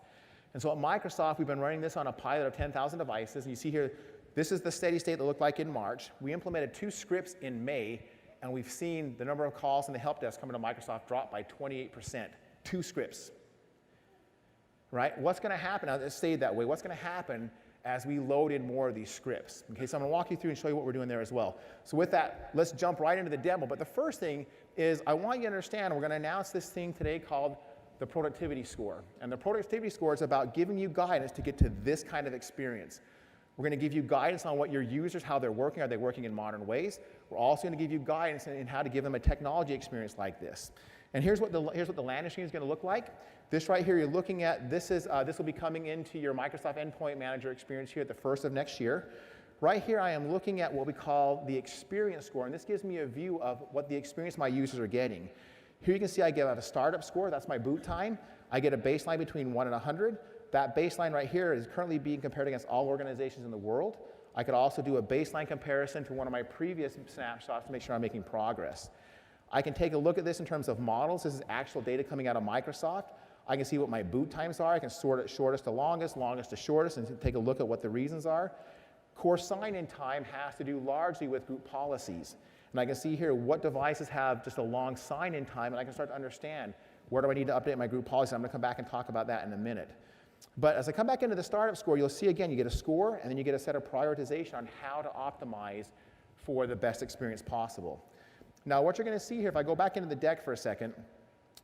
And so at Microsoft, we've been running this on a pilot of 10,000 devices. And you see here, this is the steady state that looked like in March. We implemented 2 scripts in May, and we've seen the number of calls in the help desk coming to Microsoft drop by 28%. 2 scripts. Right? What's going to happen? Now, it stayed that way. What's going to happen as we load in more of these scripts? Okay, so I'm going to walk you through and show you what we're doing there as well. So with that, let's jump right into the demo. But the first thing is I want you to understand we're going to announce this thing today called the productivity score. And the productivity score is about giving you guidance to get to this kind of experience. We're going to give you guidance on what your users, how they're working. Are they working in modern ways? We're also going to give you guidance in how to give them a technology experience like this. And here's what the landing screen is going to look like. This right here you're looking at, this will be coming into your Microsoft Endpoint Manager experience here at the 1st of next year. Right here I am looking at what we call the experience score, and this gives me a view of what the experience my users are getting. Here you can see I have a startup score, that's my boot time. I get a baseline between 1 and 100. That baseline right here is currently being compared against all organizations in the world. I could also do a baseline comparison to one of my previous snapshots to make sure I'm making progress. I can take a look at this in terms of models. This is actual data coming out of Microsoft. I can see what my boot times are. I can sort it shortest to longest, longest to shortest, and take a look at what the reasons are. Core sign-in time has to do largely with group policies. And I can see here what devices have just a long sign-in time, and I can start to understand where do I need to update my group policy. I'm going to come back and talk about that in a minute. But as I come back into the startup score, you'll see again, you get a score, and then you get a set of prioritization on how to optimize for the best experience possible. Now, what you're going to see here, if I go back into the deck for a second,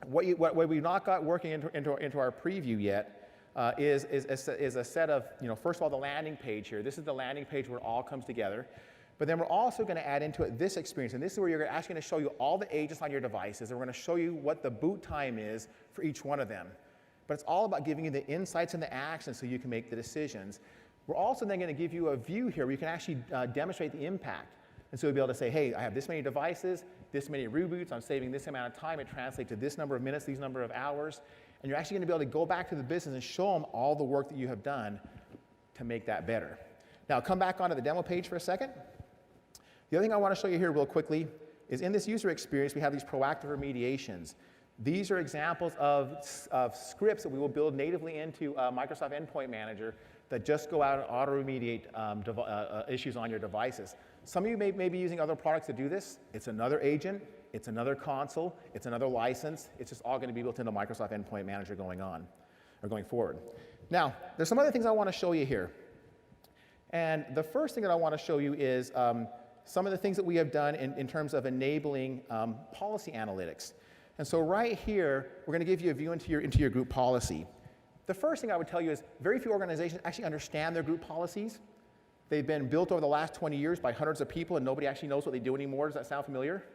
what we've not got working into our preview yet is a set of, first of all, the landing page here. This is the landing page where it all comes together. But then we're also going to add into it this experience. And this is where you're actually going to show you all the agents on your devices. And we're going to show you what the boot time is for each one of them. But it's all about giving you the insights and the actions so you can make the decisions. We're also then going to give you a view here where you can actually demonstrate the impact. And so you'll be able to say, hey, I have this many devices, this many reboots, I'm saving this amount of time, it translates to this number of minutes, these number of hours. And you're actually going to be able to go back to the business and show them all the work that you have done to make that better. Now, come back onto the demo page for a second. The other thing I want to show you here real quickly is in this user experience, we have these proactive remediations. These are examples of scripts that we will build natively into Microsoft Endpoint Manager that just go out and auto-remediate issues on your devices. Some of you may be using other products to do this. It's another agent, it's another console, it's another license. It's just all going to be built into Microsoft Endpoint Manager going forward. Now, there's some other things I want to show you here. And the first thing that I want to show you is some of the things that we have done in terms of enabling policy analytics. And so right here, we're going to give you a view into your group policy. The first thing I would tell you is very few organizations actually understand their group policies. They've been built over the last 20 years by hundreds of people, and nobody actually knows what they do anymore. Does that sound familiar?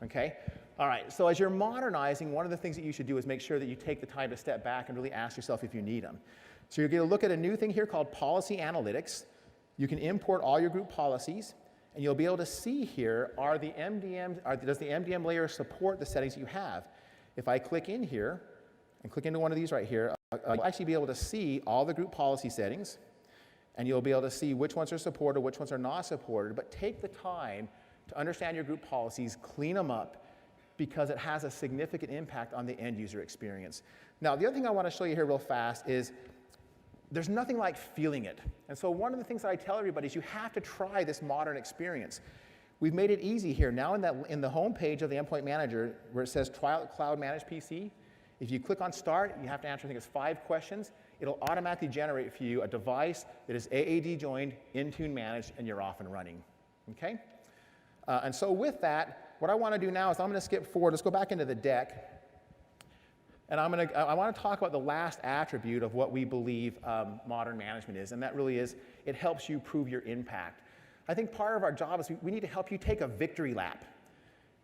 Okay. All right. So as you're modernizing, one of the things that you should do is make sure that you take the time to step back and really ask yourself if you need them. So you're going to look at a new thing here called Policy Analytics. You can import all your group policies, and you'll be able to see here, does the MDM layer support the settings you have? If I click in here, and click into one of these right here, you'll actually be able to see all the group policy settings, and you'll be able to see which ones are supported, which ones are not supported, but take the time to understand your group policies, clean them up, because it has a significant impact on the end user experience. Now, the other thing I want to show you here real fast is there's nothing like feeling it. And so one of the things that I tell everybody is you have to try this modern experience. We've made it easy here. Now in the home page of the Endpoint Manager, where it says Try Out Cloud Managed PC, if you click on Start, you have to answer, I think it's 5 questions. It'll automatically generate for you a device that is AAD joined, Intune managed, and you're off and running. Okay? And so with that, what I want to do now is I'm going to skip forward. Let's go back into the deck. And I want to talk about the last attribute of what we believe modern management is, and that really is it helps you prove your impact. I think part of our job is we need to help you take a victory lap.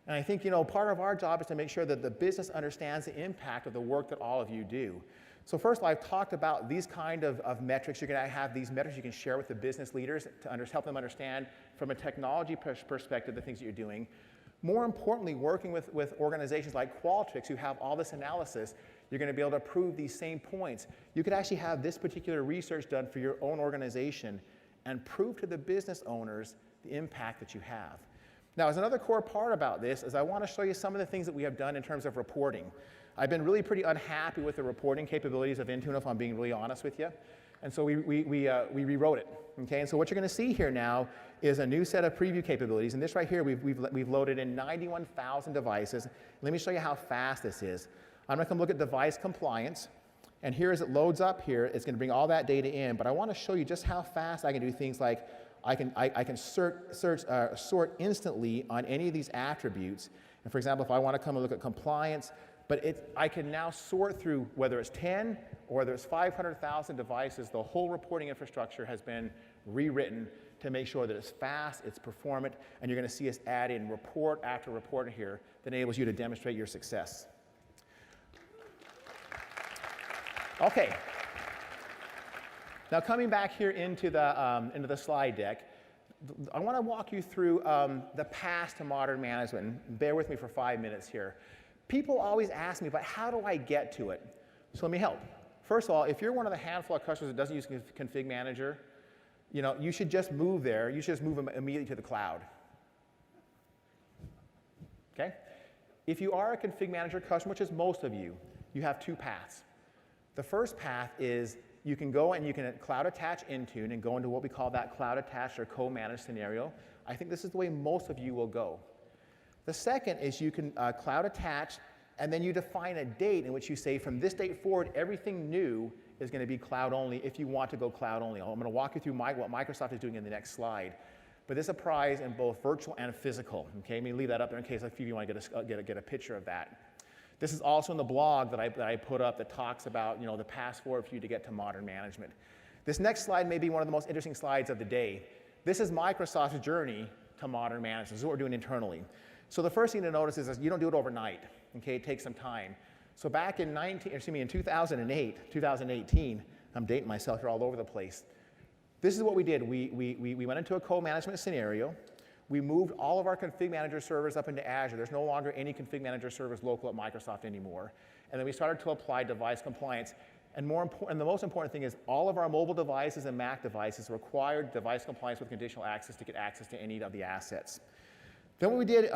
And I think, part of our job is to make sure that the business understands the impact of the work that all of you do. So first of all, I've talked about these kind of metrics. You're going to have these metrics you can share with the business leaders to help them understand from a technology perspective the things that you're doing. More importantly, working with organizations like Qualtrics who have all this analysis, you're going to be able to prove these same points. You could actually have this particular research done for your own organization and prove to the business owners the impact that you have. Now, as another core part about this is I want to show you some of the things that we have done in terms of reporting. I've been really pretty unhappy with the reporting capabilities of Intune, if I'm being really honest with you. And so we rewrote it. Okay? And so what you're going to see here now is a new set of preview capabilities. And this right here, we've loaded in 91,000 devices. Let me show you how fast this is. I'm going to come look at device compliance. And here as it loads up here, it's going to bring all that data in. But I want to show you just how fast I can do things like I can sort instantly on any of these attributes. And for example, if I want to come and look at compliance, but I can now sort through whether it's 10 or whether it's 500,000 devices, the whole reporting infrastructure has been rewritten to make sure that it's fast, it's performant, and you're going to see us add in report after report here that enables you to demonstrate your success. Okay. Now coming back here into the slide deck, I want to walk you through the path to modern management. Bear with me for 5 minutes here. People always ask me, but how do I get to it? So let me help. First of all, if you're one of the handful of customers that doesn't use Config Manager, you should just move there. You should just move immediately to the cloud. Okay? If you are a Config Manager customer, which is most of you, you have 2 paths. The first path is you can go and you can cloud attach Intune and go into what we call that cloud attached or co-managed scenario. I think this is the way most of you will go. The second is you can cloud attach, and then you define a date in which you say from this date forward, everything new is going to be cloud only if you want to go cloud only. I'm going to walk you through what Microsoft is doing in the next slide. But this applies in both virtual and physical. Okay, let me leave that up there in case a few of you want to get a picture of that. This is also in the blog that I put up that talks about the path forward for you to get to modern management. This next slide may be one of the most interesting slides of the day. This is Microsoft's journey to modern management. This is what we're doing internally. So the first thing to notice is you don't do it overnight. Okay, it takes some time. So back in 2008, 2018, I'm dating myself here all over the place. This is what we did. We went into a co-management scenario. We moved all of our config manager servers up into Azure. There's no longer any config manager servers local at Microsoft anymore. And then we started to apply device compliance. And the most important thing is all of our mobile devices and Mac devices required device compliance with conditional access to get access to any of the assets. Then what we did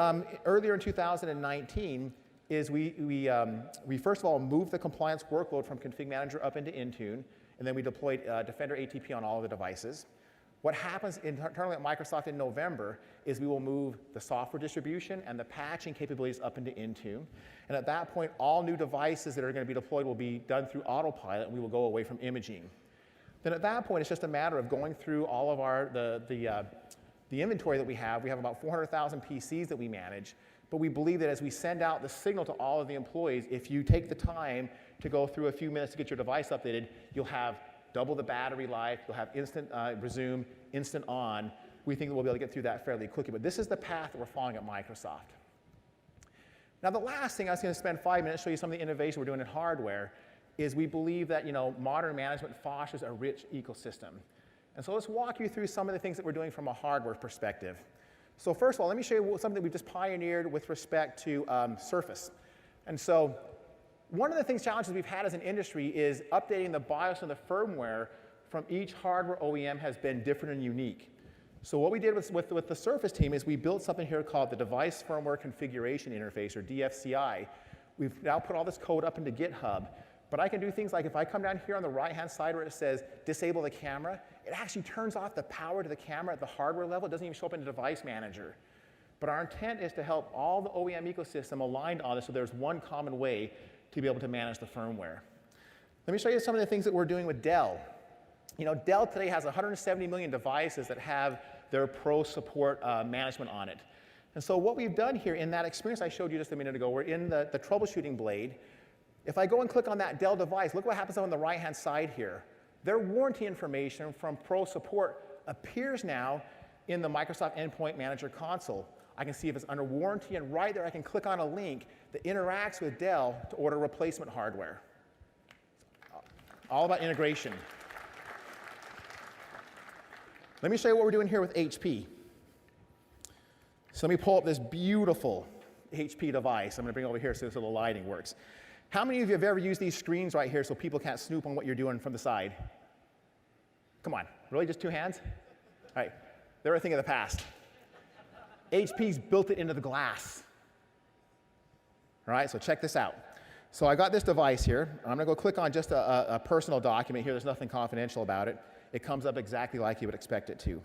earlier in 2019 is we first of all moved the compliance workload from config manager up into Intune, and then we deployed Defender ATP on all of the devices. What happens internally at Microsoft in November is we will move the software distribution and the patching capabilities up into Intune. And at that point, all new devices that are going to be deployed will be done through autopilot, and we will go away from imaging. Then at that point, it's just a matter of going through all of the inventory that we have. We have about 400,000 PCs that we manage. But we believe that as we send out the signal to all of the employees, if you take the time to go through a few minutes to get your device updated, you'll have double the battery life, you'll have instant resume, instant on. We think that we'll be able to get through that fairly quickly. But this is the path that we're following at Microsoft. Now, the last thing I was going to spend 5 minutes show you some of the innovation we're doing in hardware is we believe that modern management fosters a rich ecosystem. And so let's walk you through some of the things that we're doing from a hardware perspective. So first of all, let me show you something that we've just pioneered with respect to Surface. And so one of the challenges we've had as an industry is updating the BIOS and the firmware from each hardware OEM has been different and unique. So what we did with the Surface team is we built something here called the Device Firmware Configuration Interface, or DFCI. We've now put all this code up into GitHub. But I can do things like if I come down here on the right-hand side where it says disable the camera, it actually turns off the power to the camera at the hardware level. It doesn't even show up in the device manager. But our intent is to help all the OEM ecosystem aligned on this so there's one common way to be able to manage the firmware. Let me show you some of the things that we're doing with Dell. Dell today has 170 million devices that have their pro support management on it. And so what we've done here in that experience I showed you just a minute ago, we're in the troubleshooting blade. If I go and click on that Dell device, look what happens on the right-hand side here. Their warranty information from Pro Support appears now in the Microsoft Endpoint Manager console. I can see if it's under warranty, and right there I can click on a link that interacts with Dell to order replacement hardware. All about integration. Let me show you what we're doing here with HP. So let me pull up this beautiful HP device. I'm going to bring it over here so the lighting works. How many of you have ever used these screens right here so people can't snoop on what you're doing from the side? Come on, really, just 2 hands? All right, they're a thing of the past. HP's built it into the glass. All right, so check this out. So I got this device here. I'm gonna go click on just a personal document here. There's nothing confidential about it. It comes up exactly like you would expect it to.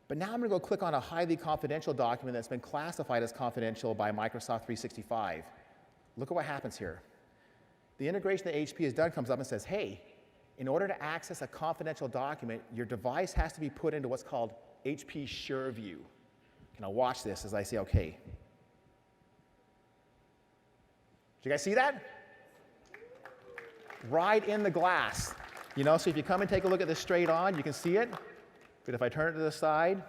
But now I'm gonna go click on a highly confidential document that's been classified as confidential by Microsoft 365. Look at what happens here. The integration that HP has done comes up and says, hey, in order to access a confidential document, your device has to be put into what's called HP SureView. Now watch this as I say okay. Did you guys see that? Right in the glass. So if you come and take a look at this straight on, you can see it. But if I turn it to the side,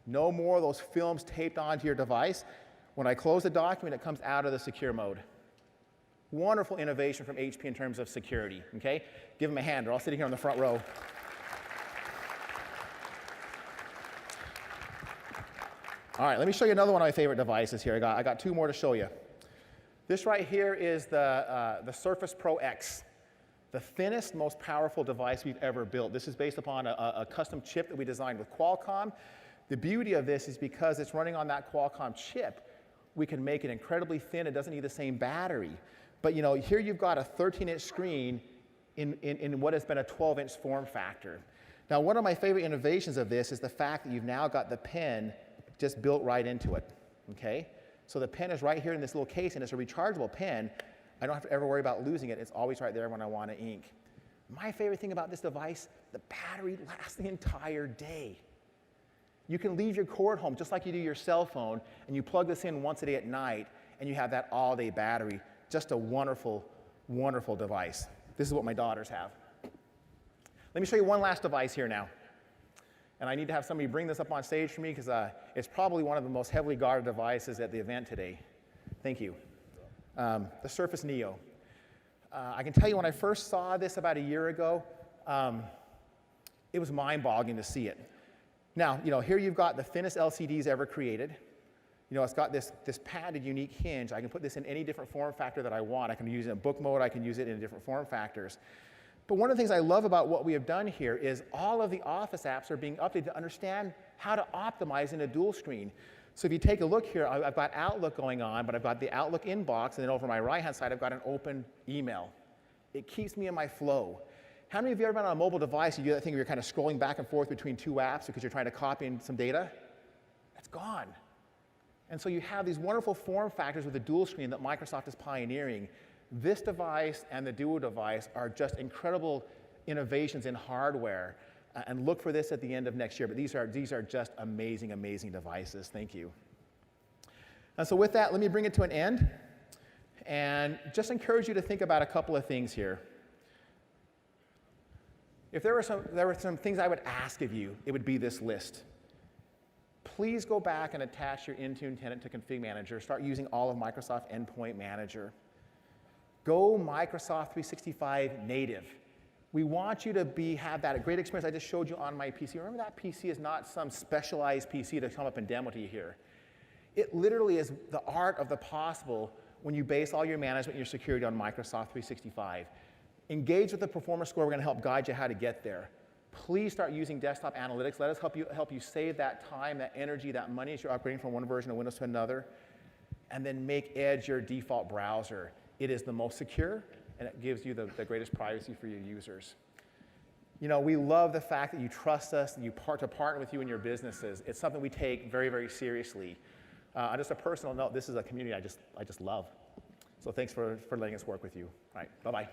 no more of those films taped onto your device. When I close the document, it comes out of the secure mode. Wonderful innovation from HP in terms of security, okay? Give them a hand. They're all sitting here on the front row. All right, let me show you another one of my favorite devices here. I got 2 more to show you. This right here is the Surface Pro X, the thinnest, most powerful device we've ever built. This is based upon a custom chip that we designed with Qualcomm. The beauty of this is because it's running on that Qualcomm chip, we can make it incredibly thin. It doesn't need the same battery. But here you've got a 13-inch screen in what has been a 12-inch form factor. Now, one of my favorite innovations of this is the fact that you've now got the pen just built right into it, okay? So the pen is right here in this little case, and it's a rechargeable pen. I don't have to ever worry about losing it. It's always right there when I want to ink. My favorite thing about this device, the battery lasts the entire day. You can leave your cord home just like you do your cell phone, and you plug this in once a day at night, and you have that all-day battery. Just a wonderful, wonderful device. This is what my daughters have. Let me show you one last device here now. And I need to have somebody bring this up on stage for me because it's probably one of the most heavily guarded devices at the event today. Thank you. The Surface Neo. I can tell you when I first saw this about a year ago, It was mind-boggling to see it. Now, here you've got the thinnest LCDs ever created. It's got this padded, unique hinge. I can put this in any different form factor that I want. I can use it in book mode. I can use it in different form factors. But one of the things I love about what we have done here is all of the Office apps are being updated to understand how to optimize in a dual screen. So if you take a look here, I've got Outlook going on, but I've got the Outlook inbox, and then over my right-hand side, I've got an open email. It keeps me in my flow. How many of you ever been on a mobile device, you do that thing where you're kind of scrolling back and forth between two apps because you're trying to copy in some data? That's gone. And so you have these wonderful form factors with the dual screen that Microsoft is pioneering. This device and the Duo device are just incredible innovations in hardware. And look for this at the end of next year. But these are just amazing, amazing devices. Thank you. And so with that, let me bring it to an end. And just encourage you to think about a couple of things here. If there were some things I would ask of you, it would be this list. Please go back and attach your Intune tenant to Config Manager. Start using all of Microsoft Endpoint Manager. Go Microsoft 365 native. We want you to have that great experience I just showed you on my PC. Remember, that PC is not some specialized PC to come up and demo to you here. It literally is the art of the possible when you base all your management and your security on Microsoft 365. Engage with the performance score. We're going to help guide you how to get there. Please start using desktop analytics. Let us help you save that time, that energy, that money as you're upgrading from one version of Windows to another. And then make Edge your default browser. It is the most secure, and it gives you the greatest privacy for your users. We love the fact that you trust us and to partner with you in your businesses. It's something we take very, very seriously. On just a personal note, this is a community I just love. So thanks for letting us work with you. All right, bye-bye.